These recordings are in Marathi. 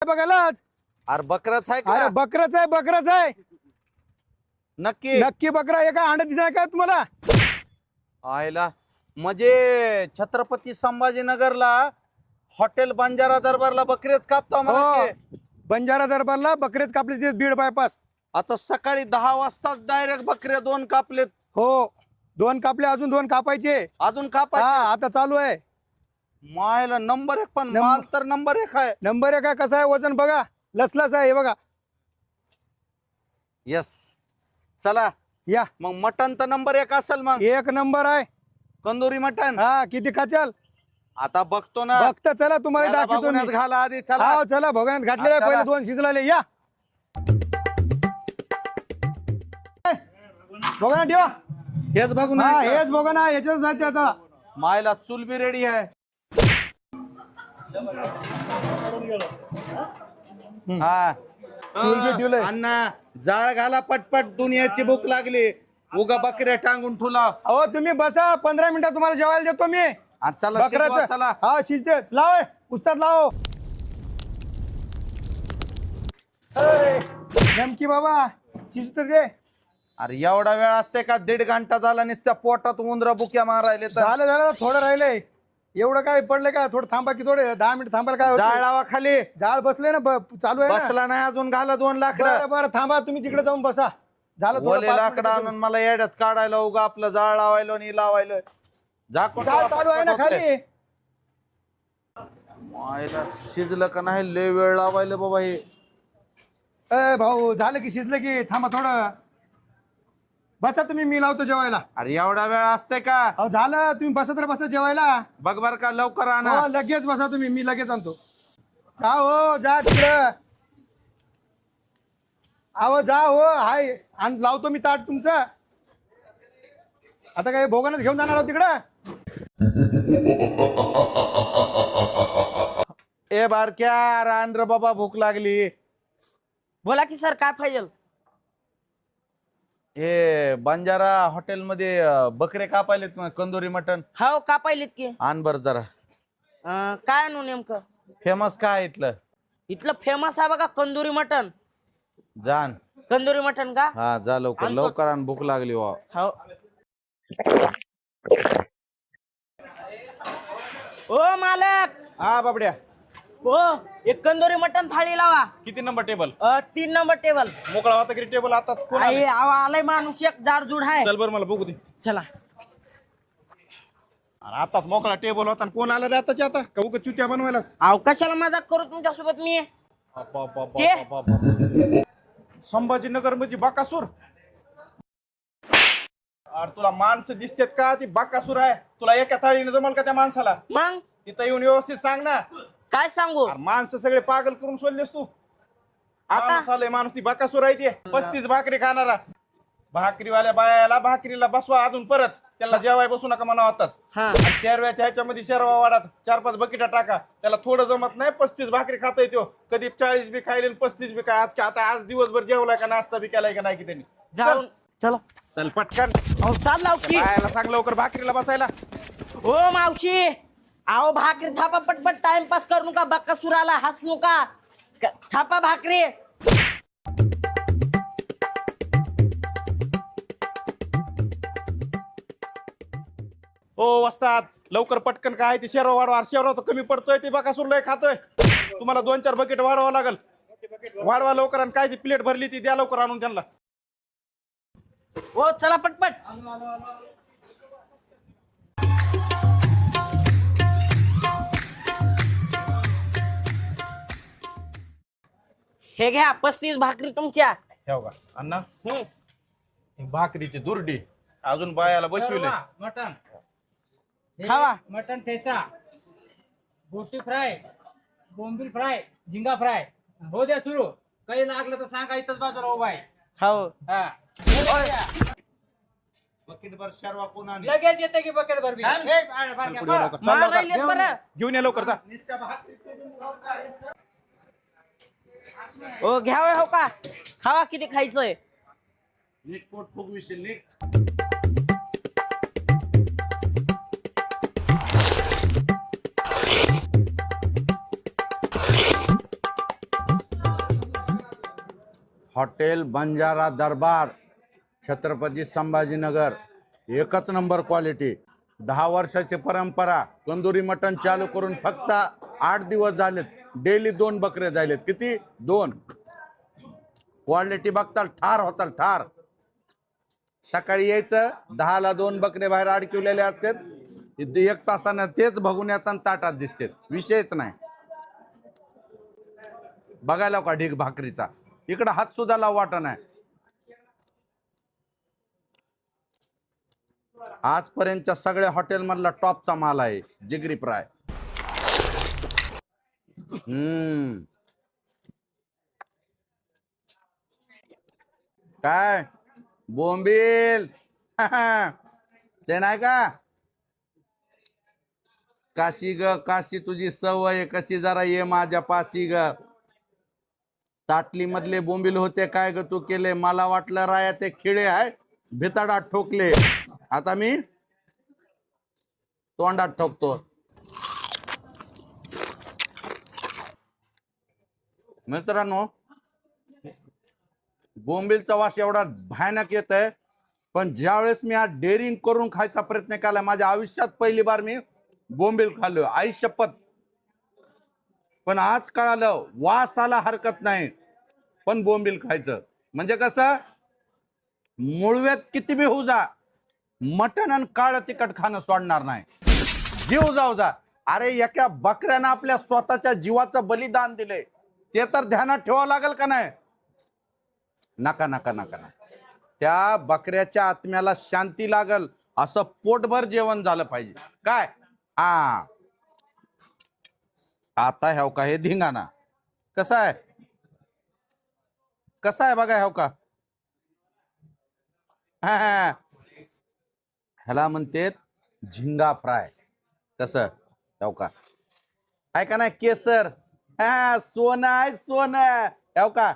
बघायला अरे बकराच आहे अरे का? बकरच आहे नक्की नक्की बकरा एका अंडा दिसणार का तुम्हाला? आयला म्हणजे छत्रपती संभाजीनगरला हॉटेल बंजारा दरबारला बकरेच कापतो हो आम्हाला. बंजारा दरबारला बकरेच कापले ते बीड बायपास. आता सकाळी 10 वाजता डायरेक्ट बकरे 2 कापलेत. हो 2 कापले अजून 2 कापायचे. अजून हा कापायचे. आता चालू आहे. मायला नंबर 1 पण माल तर नंबर 1 आहे. नंबर 1 आहे. कसा आहे वजन बघा लसलस आहे हे बघा. यस चला या मग मटन तर नंबर 1 असेल. मग 1 नंबर आहे. कंदुरी मटन हा किती खाचाल आता बघतो ना. बघता चला तुम्हाला याला दाखवतो बघूनच मी. घाला आधी चला. हा चला भोगाण्यात घातलेले हा, चला. पहिले 2 शिजलाले या बघा ठेवा. हेच बघून हा आहे का? हेच बघा ना याच्यात जाते आता. मायला चूल बी रेडी आहे. हा चूल बी ठेवलंय. अण्णा जाळ घाला पटपट दुनियाची भूक लागली. उगा बकऱ्या टांगून ठुला. अहो तुम्ही बसा 15 मिनिटात तुम्हाला जेवायला देतो मी. चला शिजवा, बकराचं चला. हा शिजते लाव उस्ताद लाव. नेमकी बाबा शिजत दे. अरे एवढा वेळ असते का? 1.5 घंटा झाला नुसत्या पोटात उंदरा बुक्या मारायले तर. झालं थोडं राहिलंय. एवढं काय पडलं का? थोडं थांबा की थोडे 10 मिनिट थांबायला काय जाळ होतं? लावा खाली. जाळ बसले ना चालू आहे ना. बसला नाही अजून घाला 2 लाकडं. बरं थांबा तुम्ही तिकडे जाऊन बसा. झालं थोडं ओले 5 लाकडं मिनिटं. आणून मला येड्यात काढायला उगा आपलं जाळ लावायला आणि लावायला. झाकून जाळ ठेवा, चालू आहे ना पटपट खाली. मायला शिजलं का नाही? लय वेळ लावायला बाबा हे. ए भाऊ झालं की शिजलं की थांबा थोडं. बसा तुम्ही मी लावतो जेवायला. अरे एवढा वेळ असते का? अहो झालं तुम्ही बसा तर बसा जेवायला. बघ बर का लवकर आणा. हो लगेच बसा तुम्ही मी लगेच आणतो. जा हो जा तिकडं. अहो जा हो हाय आणि लावतो मी ताट तुमचं. आता काय भोगानच घेऊन जाणार आहोत तिकडं. ए बारक्या रान रे बाबा भूक लागली. बोला की सर काय पाहिजे? हे बंजारा हॉटेल मध्ये बकरे कापायलेत कंदुरी मटन. हो का पाहिलेत की आण बर जरा. काय आणू नेमकं? फेमस काय इथलं? इथलं फेमस आहे बघा कंदुरी मटन. जाण. कंदुरी मटन का? हा जा लवकर आणतो. लवकर आण भूक लागली वा. हो ओ मालक. हा बाबड्या हो एक कंदुरी मटन थाळी लावा. किती नंबर टेबल? 3 number table. मोकळा होता की टेबल आताच कोण आहे आलंय? आलाय माणूस एक जाडजूड आहे. चल बर मला बघू दे. चला आणि आताच मोकळा टेबल होता आणि कोण आला रे आताच्या आता का उगाच चुत्या बनवायला? अहो कशाला मजाक करू तुमच्यासोबत मी. संभाजीनगर मध्ये बाकासूर. अरे तुला माणसं दिसतेत का? ती बाकासूर आहे. तुला एका थाळीने जमल का त्या माणसाला? मग तिथं येऊन व्यवस्थित सांग ना. काय सांगू अरे माणसं सगळे पागल करून सोडलेस तू. आता? माणूस आलंय, माणूस ती बाकासूर आहे ती 35 भाकरी खाणारा. भाकरीवाल्या बायाला भाकरीला बसवा अजून परत त्याला जेवाय बसू नका म्हणा आताच. हा शेरव्याच्या ह्याच्यामध्ये शेरवा वाडात 4-5 बकेटा टाका. त्याला थोडं जमत नाही. 35 भाकरी खाता येतो. कधी 40 बी खायले 35 बी काय. आज दिवसभर जेवलाय का नाश्ता बी केलाय का नाही की त्यांनी? जाऊन चला. चल पटकन. अहो चाल लाव की. बायाला सांग लवकर भाकरीला बसायला. ओ मावशी आओ भाकरी थापा पटपट टाइमपास करू नका. बक्का सुराला हसू नका. थापा भाकरी. हो वस्तात लवकर पटकन काय ते शेरवा वाढवा. शेरवा तर कमी पडतोय ते बाकासूर लय खातोय. तुम्हाला 2-4 बकेट वाढवावं लागल. वाढवा लवकर. आणि काय ती प्लेट भरली ती द्या लवकर आणून त्यांना. ओ चला पटपट. हे घ्या 35 भाकरी तुमच्या. ठेव का अण्णा? ही भाकरीची दुर्डी अजून बायाला बसविले. मटन खावा. मटन ठेचा, बोटी फ्राय, बोंबील फ्राय, झिंगा फ्राय. हो द्या सुरू. काही लागलं तर सांगा इथंच बाजूला उभा आहे. हो हा बकेटभर शर्वा कोण आणली? लगेच येते की बकेट भरबी. चल पुढे लवकर. चल मार लवकर. राहिलेत बरं. घेऊन या लवकर जा. ओ घ्यावं हो का? खावा किती खायचंय. नीट पोट फुगविशील नीट. हॉटेल बंजारा दरबार, छत्रपती संभाजीनगर, एकच नंबर क्वालिटी, 10 वर्षाची परंपरा. तंदुरी मटण चालू करून फक्त 8 दिवस झालेत. डेली 2 बकरे झालेत. किती? 2. क्वालिटी बघताल ठार होताल ठार. सकाळी यायचं, 10ला 2 बकरे बाहेर अडकवलेले असतात. 1 तासानं तेच बघून येताना ताटात दिसतात. विषयच नाही. बघायला का ढीग भाकरीचा, इकडं हात सुद्धा लाव वाटत नाही. आजपर्यंतच्या सगळ्या हॉटेल मधला टॉपचा माल आहे जिगरी फ्राय. काय बोंबील ते नाही का? काशी ग काशी, तुझी सवय कशी, जरा ये माझ्या पाशी ग. ताटली मधले बोंबील होते काय ग तू केले? मला वाटलं राया ते खिळे आहे, भिताडात ठोकले. आता मी तोंडात ठोकतो. मित्रांनो, बोंबीलचा वास एवढा भयानक येत आहे, पण ज्यावेळेस मी आज डेअरिंग करून खायचा प्रयत्न केला, माझ्या आयुष्यात पहिली बार मी बोंबील खाल्लो, आई शपथ. पण आज कळालं वासाला हरकत नाही, पण बोंबील खायचं म्हणजे कसं, मुळव्यात किती बी होऊ जा, मटण आणि काळं तिखट खाणं सोडणार नाही. जीव जाऊ जा. अरे एका बकऱ्यानं आपल्या स्वतःच्या जीवाचं बलिदान दिले, ते तर ध्यानात ठेवावं लागेल का नाही? नका नका नका नका. त्या बकऱ्याच्या आत्म्याला शांती लागल असं पोटभर जेवण झालं पाहिजे. काय हा आता ह्याव का हे धिंगाणा कसा आहे, कसा आहे बघा ह्याव का. ह्याला म्हणते झिंगा फ्राय. कसं ह्याव का आहे का नाही? केसर सोनं आहे सोनं. ह्याव का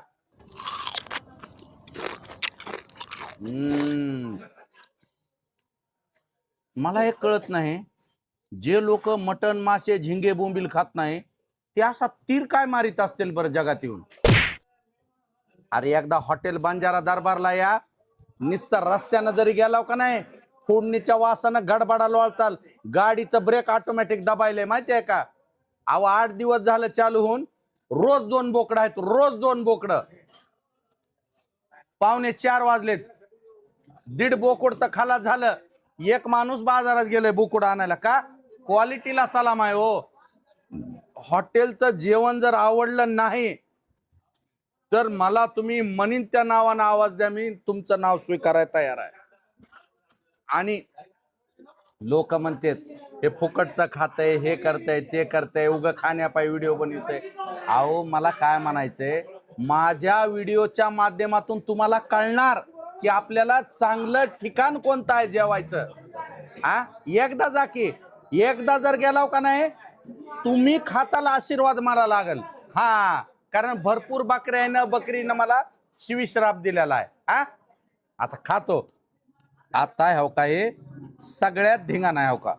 मला एक कळत नाही, जे लोक मटण मासे झिंगे बोंबील खात नाही ते असा तीर काय मारित असतील बरं जगात येऊन. अरे एकदा हॉटेल बंजारा दरबारला या, नुसतं रस्त्यानं जरी गेलाव का नाही, फोडणीच्या वासानं गडबडा लोळताल. गाडीचं ब्रेक ऑटोमॅटिक दबायले माहिती आहे का? अहो 8 दिवस झालं चालू होऊन, रोज 2 बोकड आहेत, रोज 2 बोकड. 3:45 वाजलेत, 1.5 बोकड तर खालास झालं. एक माणूस बाजारात गेलोय बोकड आणायला. का? क्वालिटीला सलाम आहे हो. हॉटेलचं जेवण जर आवडलं नाही तर मला तुम्ही म्हणीन त्या नावानं आवाज द्या, मी तुमचं नाव स्वीकारायला तयार आहे. आणि लोक म्हणतात हे फुकटचं खातंय, हे करतंय, ते करतंय, उगं खाण्यापायी व्हिडिओ बनवतंय. अहो मला काय म्हणायचंय, माझ्या व्हिडिओच्या माध्यमातून तुम्हाला कळणार की आपल्याला चांगलं ठिकाण कोणतं आहे जेवायचं. एकदा जा की, एकदा जर गेलाव का नाही, तुम्ही खाताला आशीर्वाद मला लागल. कारण भरपूर बकरीनं मला शिविश्राप दिलेला आहे. आता खातो. आता हो का हे सगळ्यात धिंगाणा हो का.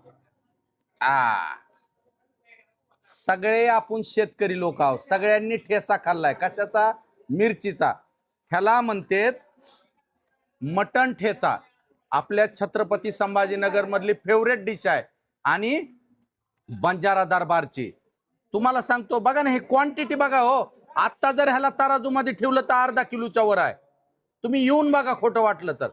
सगळे आपण शेतकरी लोक आहोत, सगळ्यांनी ठेसा खाल्लाय. कशाचा? मिरचीचा. ह्याला म्हणतेत मटण ठेचा. आपल्या छत्रपती संभाजीनगर मधली फेवरेट डिश आहे आणि बंजारा दरबारची. तुम्हाला सांगतो बघा ना, हे क्वांटिटी बघा हो. आता जर ह्याला तराजू मध्ये ठेवलं तर अर्धा किलोच्या वर आहे. तुम्ही येऊन बघा खोटं वाटलं तर.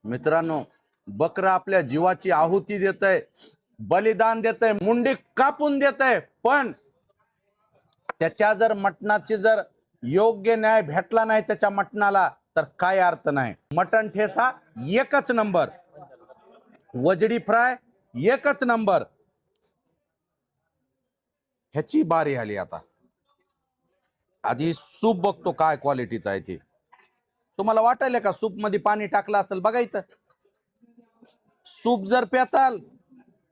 मित्रांनो, बकरा आपल्या जीवाची आहुती देतय, बलिदान देतय, मुंडी कापून देतय, पण त्याच्या जर मटणाची जर योग्य न्याय भेटला नाही त्याच्या मटणाला तर काय अर्थ नाही. मटण ठेसा एकच नंबर, वजडी फ्राय एकच नंबर. ह्याची बारी आली आता. आधी सूप बघतो काय क्वालिटीचं आहे ते. तुम्हाला वाटायला का सूप मध्ये पाणी टाकलं असेल? बघा इथं सूप जर पेताल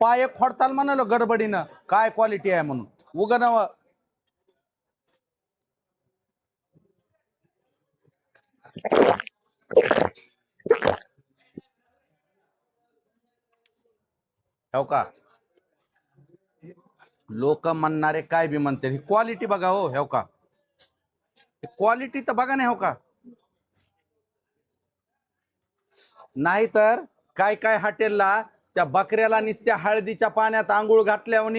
पाय खोडताल म्हणालो गडबडीनं काय क्वालिटी आहे म्हणून. उगा नव हो का. लोक म्हणणारे काय बी म्हणते, ही क्वालिटी बघा हो, हो का, क्वालिटी तर बघा नाही हो का. नाहीतर काय काय हॉटेलला त्या बकऱ्याला नुसत्या हळदीच्या पाण्यात आंघोळ घातल्यावर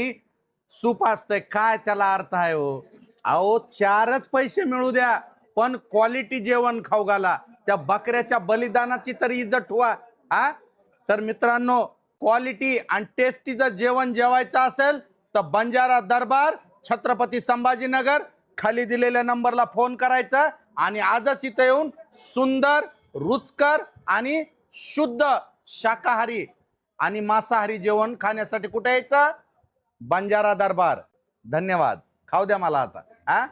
सूप असतंय, काय त्याला अर्थ आहे हो. अहो 4च पैसे मिळू द्या पण क्वालिटी जेवण खाऊ घाला, त्या बकऱ्याच्या बलिदानाची तरी इज्जत ठेवा. हा तर मित्रांनो, क्वालिटी आणि टेस्टी जर जेवण जेवायचं असेल तर बंजारा दरबार, छत्रपती संभाजीनगर, खाली दिलेल्या नंबरला फोन करायचा आणि आजच इथं येऊन सुंदर, रुचकर आणि शुद्ध शाकाहारी आणि मांसाहारी जेवण खाण्यासाठी कुठे यायचं? बंजारा दरबार. धन्यवाद. खाऊ द्या मला आता. हा